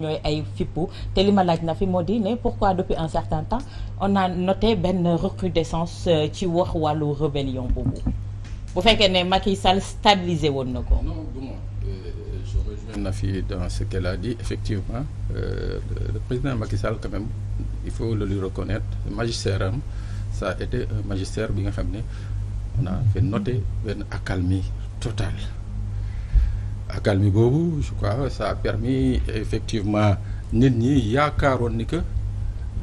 ñooy ay fippu te li ma laaj na fi moo di ne pourquoi depuis un certain temps on a noté benn recrudescence ci wax wàllu rébellion boobu bu fekkee ne Macky Sall stabilisé woon na ko. Non, du moins, je rejoins Nafi dans ce qu'elle a dit. Effectivement, le président Macky Sall, quand même, il faut le lui reconnaître, le magistère, ça a été un magistère, bien ramené. On a fait noter une accalmie totale. Accalmie boobu, je crois, ça a permis effectivement nit ñi yaakaaroon ni que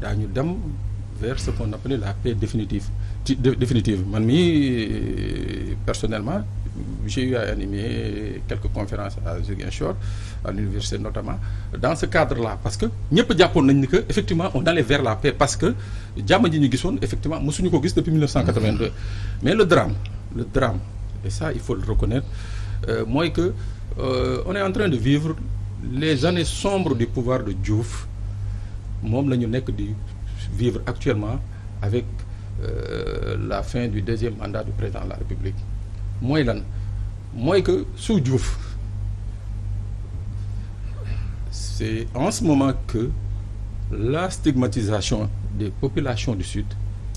daañu dem vers ce qu'on appelait la paix définitive. Man mii personnellement j'ai eu à animer quelques conférences à Ziguinchor à l'université notamment dans ce cadre-là parce que ñëpp jàppoon nañ ni que effectivement on allait vers la paix parce que jàmm ji ñu gisoon effectivement mosuñu ko gis depuis 1982 mais le drame et ça il faut le reconnaître mooy que on est en train de vivre les années sombres du pouvoir de Diouf moom la ñu nekk di vivre actuellement avec la fin du deuxième mandat du président de la République mooy lan mooy que sous Diouf c'est en ce moment que la stigmatisation des populations du Sud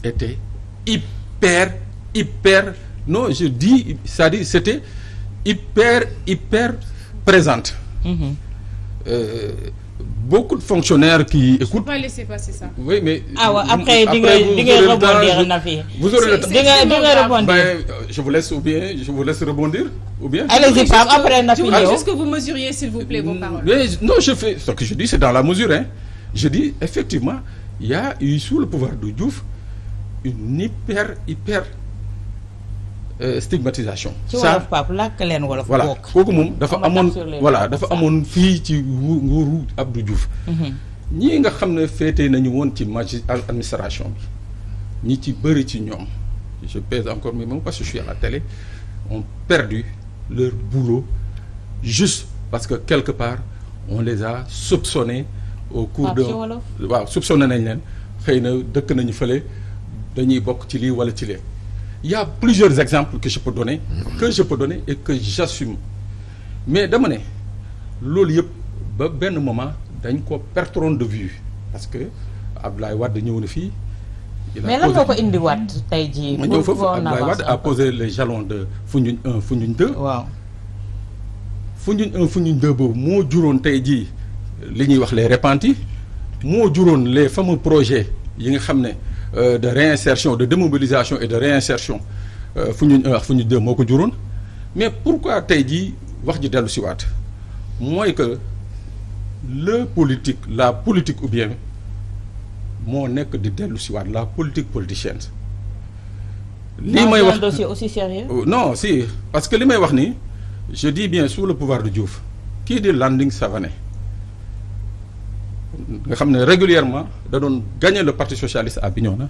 était hyper non je dis c'est-à-dire c'était hyper présente. Beaucoup de fonctionnaires qui écoutent. Je ne peux pas laisser passer ça. Oui, mais. Après di nga rebondir Nafi. Vous aurez le temps. di nga rebondir. Je vous laisse rebondir ou bien. Allez-y Pape après Nafi Je voudrais juste que vous mesuriez s'il vous plaît vos paroles. Mais non, je fais ce que je dis, c'est dans la mesure hein. Je dis effectivement, il y a eu sous le pouvoir de Diouf une hyper stigmatisation. ci wolof Pape làkk leen wolof. voilà kooku moom dafa amoon fii ci nguuru Abdou Diouf. ñii nga xam ne féetee nañu woon ci administration bi ñi ci bëri ci ñoom je pèse encore mes mots parce que je suis à la télé ont perdu leur boulot juste parce que quelque part on les a soupçonnés au cours de waaw soupçonné nañ leen xëy na dëkk nañu fële dañuy bokk ci lii wala ci lee. Il y a plusieurs exemples que je peux donner et que j'assume mais dama ne loolu yëpp ba benn moment dañ ko perdre de vue parce que Abdoulaye Wade ñëw na fii. mais lan moo ko indiwaat tey jii. ma ñëw foofu Abdoulaye Wade a posé les jalons de Foundiougne 1 Foundiougne 2. waaw Foundiougne 1 Foundiougne 2 boobu moo juróon tey jii li ñuy wax les repentis moo juróon les fameux projets yi nga xam ne. De réinsertion de démobilisation et de réinsertion Foundiougne 1 ak Foundiougne 2 moo ko juróon mais pourquoi tey jii wax ji dellu si waat mooy que la politique ou bien moo nekk di dellu si waat la politique politicienne. lii may wax dossier aussi sérieux. Non si parce que li may wax ni je dis bien sous le pouvoir de Diouf kii di Landing Savané nga xam ne régulièrement da doon gagner le parti socialiste à Bignona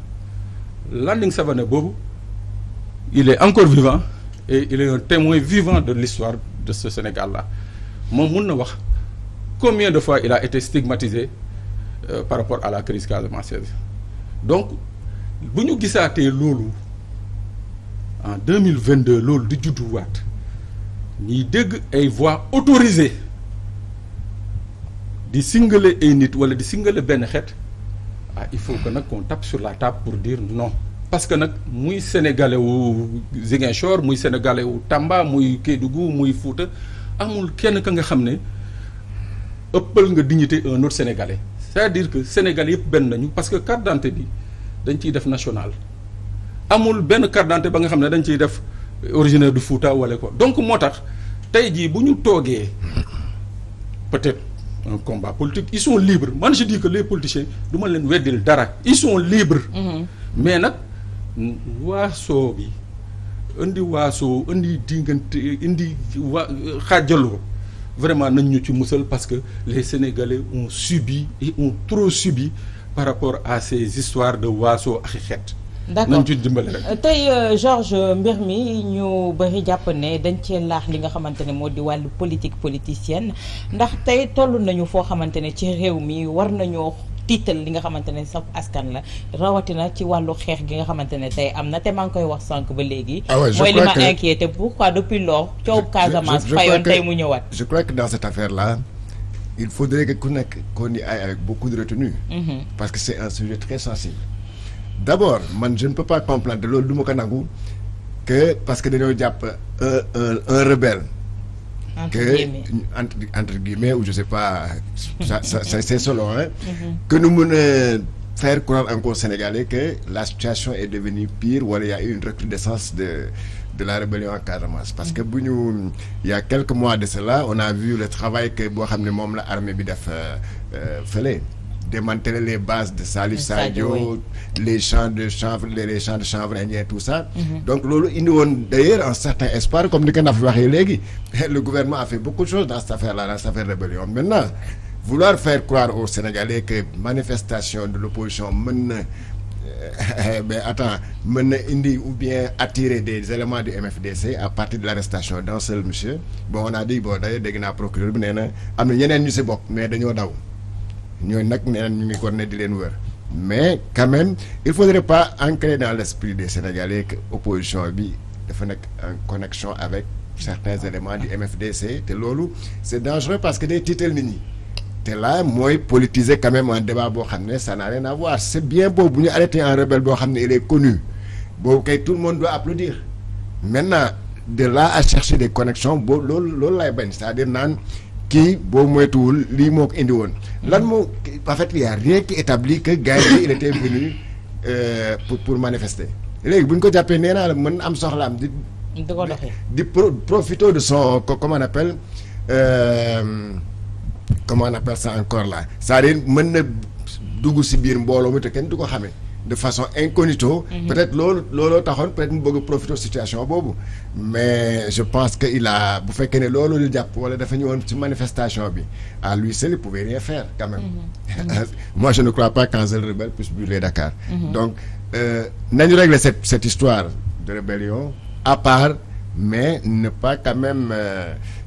Landing Savané boobu il est encore vivant et il est un témoin vivant de l'histoire de ce Sénégal-là moom mun na wax combien de fois il a été stigmatisé par rapport à la crise casamançaise donc bu ñu gisaatee loolu en 2022 loolu di judduwaat ñiy dégg ay voix autorisées di singale ay nit wala di singale benn xeet il faut que nag qu'on tape sur la table pour dire non parce que nag muy sénégalais wu Ziguinchor muy sénégalais wu Tamba muy Kédougou muy Fouta amul kenn ka nga xam ne ëppal nga dignité un autre sénégalais c'est-à-dire que sénégalais yëpp benn nañu parce que carte d'identité bi dañ ciy def national amul benn carte d'identité ba nga xam ne dañ ciy def originaire du Fouta wala quoi donc moo tax tey jii bu ñu toogee peut-être un combat politique ils sont libres man je dis que les politiciens du ma leen weddil dara ils sont libres mais nag waasoo bi indi diggante indi xaajaloo vraiment nañ ñu ci musal parce que les Sénégalais ont subi et ont trop subi par rapport à ces histoires de waasoo ak xeet. d'accord nañ ci dimbale rek. tey Georges mbir mi ñu bëri jàpp ne dañ cee laax li nga xamante ne moo di wàllu politique politicienne ndax tey toll nañu foo xamante ne ci réew mi war nañoo tiital li nga xamante ne sa askan la rawatina ci wàllu xeex gi nga xamante ne tey am na te maa ngi koy wax sànq ba léegi. mooy li ma inquiété pourquoi depuis lors coow Casamance fayoon tey mu ñëwaat. je crois que dans cette affaire là il faudrait que qu'on y aille avec beaucoup de retenue. Parce que c'est un sujet très sensible. D'abord man je ne peux pas comprendre loolu du ma ko nangu que parce que dañoo jàpp un rebelle. entre guillemets ou je sais pas ça c'est selon que nous mën a faire croire encore Sénégalais que la situation est devenue pire wala il y a eu une recrudescence de la rébellion en Casamance parce que il y a quelques mois de cela on a vu le travail que boo xam ne moom la armée bi def fële démanteler les bases de Salif Sadio, les champs de chanvre indien, tout ça. Donc, il nous donne d'ailleurs un certain espoir, comme le gouvernement a fait beaucoup de choses dans cette affaire-là, dans cette affaire de rébellion. Maintenant, vouloir faire croire aux Sénégalais que manifestation de l'opposition mène indi ou bien attirer des éléments du MFDC à partir de l'arrestation d'un seul monsieur. Bon, on a dit, d'ailleurs, dégg naa procureur bi nee na am na ñeneen ñu si bokk mais dañoo daw. ñooñu nag nee nañ ñu ngi ko ne di leen wër mais quand même il faudrait pas ancrer dans l'esprit des Sénégalais que opposition bi dafa nekk en connexion avec certains éléments du MFDC te loolu c'est dangereux parce que day tiital nit ñi te là mooy politiser quand même un débat boo xam ne ça n'a rien à voir c'est bien beau bu ñu arrêté un rebelle boo xam ne il est connu boobu kay tout le monde doit applaudir maintenant de là à chercher des connexions boobu loolu lay bañ c'est-à-dire naan kii boo moytuwul lii moo ko indi woon lan moo en fait il y a rien qui établit que gars yi il était venu pour manifester léegi bu ñu ko jàppee nee naa la mën am soxlaam di profiter de son comment on appelle ça encore là c'est-à-dire mën na dugg si biir mbooloo mi te kenn du ko xamee de façon incognito peut-être looloo taxoon peut-être mu bëgg a profiter situation boobu mais je pense que il a bu fekkee ne loolu lu jàpp wala dafa ñëwoon ci manifestation bi à lui seul il pouvait rien faire quand même moi je ne crois pas qu'un seul rebelle puisse brûler Dakar donc nañu régler cette histoire de rébellion à part mais ne pas quand même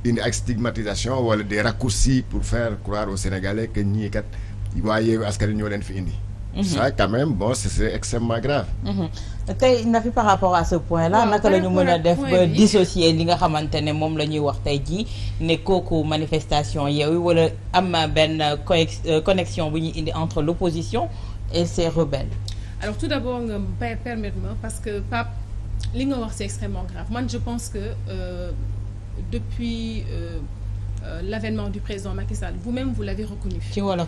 une stigmatisation wala des raccourcis pour faire croire aux Sénégalais que ñii kat waa Yewwi Askan Wi ñoo leen fi indi ça quand même bon c'est extrêmement grave. tey na fi par rapport à ce point là naka la ñu mën a def ba dissocier li nga xamante ne moom la ñuy wax tey jii ne kooku manifestation Yewwi wala am benn connexion bu ñuy indi entre l'opposition et ces rebelles. Alors tout d'abord nga permettre-moi parce que Pape li nga wax c'est extrêmement grave man je pense que depuis l'avènement du président Macky Sall vous-même vous l'avez reconnu. ci wolof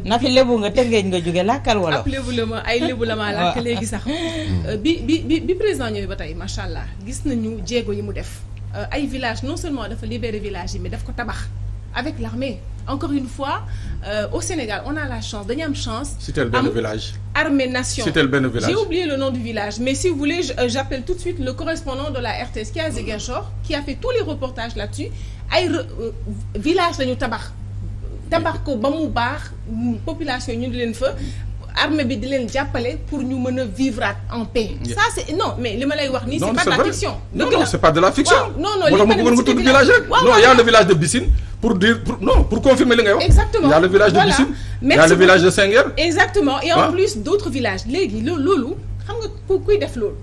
Nafi lébu nga tëngeej nga jóge làkkal wolof. ab lébu la ma ay lébu la ma làkk léegi sax. bi président ñëwee ba tey macha allah gis nañu jéego yi mu def ay villages non seulement dafa libérer villages yi mais daf ko tabax avec l'armée encore une fois au Sénégal on a la chance dañu am chance. Cité benn village. Armée Nation. Cité benn village. J'ai oublié le nom du village mais si vous voulez j'appelle tout de suite le correspondant de la RTS qui est à Ziguinchor qui a fait tous les reportages là-dessus ay village lañu tabax ko ba mu baax population ñu di leen fa armée bi di leen jàppale pour ñu mën a vivre en paix. Ça c'est non mais li ma lay wax nii c'est pas de la fiction. non c'est pas de la fiction. non li ma bëggoon nga tudd village rek. non il y a le village de Bissine pour confirmer li ngay wax. Exactement il y a le village de Bissine. il y a le village de Senguer. exactement et en plus d'autres villages léegi loolu xam nga kuy def loolu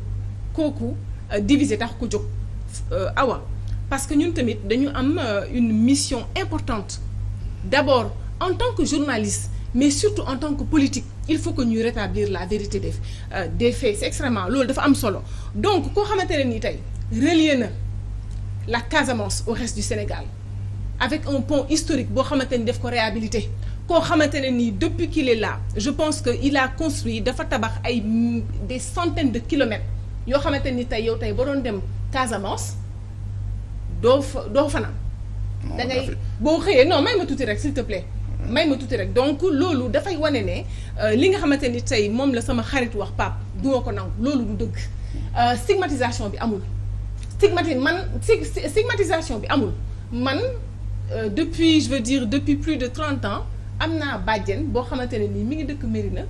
kooku diviser tax ko jóg awa parce que ñun tamit dañu am une mission importante d'abord en tant que journaliste mais surtout en tant que politique il faut que ñuy rétablir la vérité des faits c'est extrêmement loolu dafa am solo donc koo xamante ne nii tey relier na la Casamance au reste du Sénégal avec un pont historique boo xamante ni daf ko réhabiliter koo xamante ne nii depuis qu'il est là je pense que il a construit dafa tabax ay des centaines de kilomètres yoo xamante ni tey yow tey ba doon dem Casamance doo fanaan da ngay boo xëyee non may ma tuuti rek s'il te plaît may ma tuuti rek donc loolu dafay wane ne li nga xamante ni tey moom la sama xarit wax Pape du ma ko nangu loolu du dëgg stigmatisation bi amul stigmatisation bi amul man depuis je veux dire depuis plus de 30 ans am naa bàjjen boo xamante ne nii mi ngi dëkk Mérina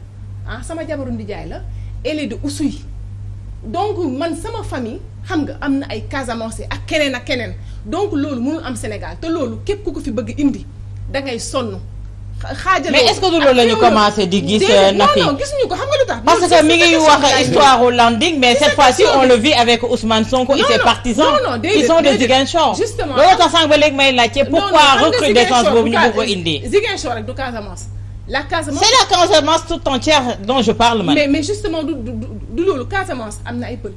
sama jabaru ndijaay la elle est de Oussouye donc man sama famille xam nga am na ay Casamance ak keneen donc loolu mënul am Sénégal te loolu képp ku ko fi bëgg indi da ngay sonn xaajaloo. mais est-ce que du loolu la ñu commencé di gis Nafi? non gisuñu ko xam nga lu tax. parce que mi ngi wax histoire au landing mais cette fois-ci on le vit avec Ousmane Sonko et ses partisans qui sont de Ziguinchor. justement loolu tax sànq ba léegi may laajte pourquoi recrudescence boobu ñu bëgg ko indi. Ziguinchor rek du Casamance. La Casamance c'est la Casamance tout entière dont je parle man. mais justement du loolu Casamance am na ay pël.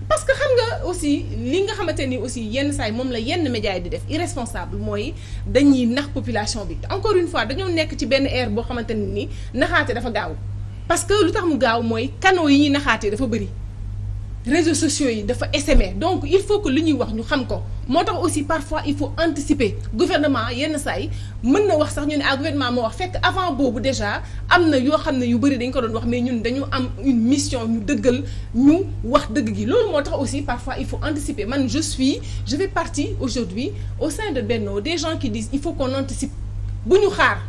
parce que xam nga aussi li nga xamante ni aussi yenn saa yi moom la yenn médias yi di def irresponsable mooy dañuy nax population bi encore une fois dañoo nekk ci benn ère boo xamante ne ni naxaate dafa gaaw parce que lu tax mu gaaw mooy canaux yi ñuy naxaatee dafa bëri réseaux sociaux yi dafa essaimé donc il faut que li ñuy wax ñu xam ko moo tax aussi parfois il faut anticiper gouvernement yenn saa yi mën na wax sax ñu ne gouvernement moo wax fekk avant boobu déjà am na yoo xam ne yu bëri dañ ko doon wax mais ñun dañu am une mission ñu dëggal ñu wax dëgg gi loolu moo tax aussi parfois il faut anticiper man je fais partie aujourd'hui au sein de Benno des gens qui disent il faut qu'on anticipe bu ñu xaar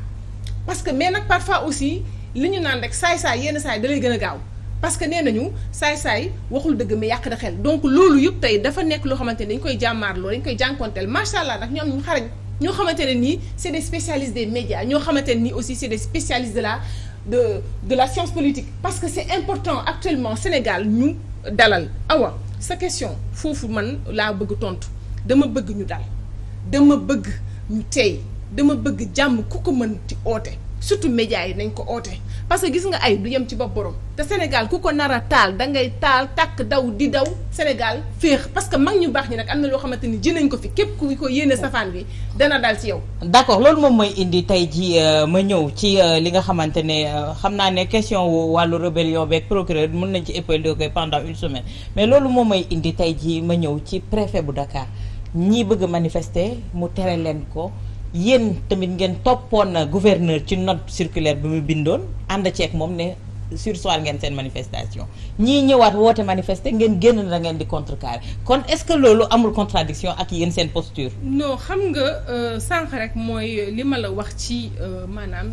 parce que mais nag parfois aussi li ñu naan rek saay-saay yenn saay da lay gën a gaaw parce que nee nañu saay-saay waxul dëgg mais yàq da xel donc loolu yëpp tey dafa nekk loo xamante ne dañ koy jàmmaarloo dañ koy jànkonteel macha allah nag ñoom ñu xarañ ñoo xamante ne nii c'est des spécialistes des médias ñoo xamante ne nii aussi c'est des spécialistes de la science politique parce que c'est important actuellement Sénégal ñu dalal awa sa question foofu man laa bëgg tontu dama bëgg ñu dal dama bëgg ñu tey dama bëgg jàmm ku ko mën ci oote surtout médias yi nañ ko oote parce que gis nga ay du yem ci bopp borom te Sénégal ku ko nar a taal da ngay taal tàkk daw di daw Sénégal féex parce que mag ñu baax ñi nag am na loo xamante ni ji nañ ko fi képp ku ko yéene safaan bi dana dal ci yow. d'accord loolu moom mooy indi tey ji ma ñëw ci li nga xamante ne xam naa ne question wàllu rébellion beeg procureur mën nañ ci épauler ko pendant une semaine mais loolu moom mooy indi tey ji ma ñëw ci préfet bu Dakar ñii bëgg manifester mu tere leen ko. yéen tamit ngeen toppoon gouverneur ci note circulaire bi mu bindoon ànd ceeg moom ne sursoir ngeen seen manifestation ñii ñëwaat woote manifester ngeen génn na ngeen di contrecarrer kon est-ce que loolu amul contradiction ak yéen seen posture. non xam nga sànq rek mooy li ma la wax ci maanaam.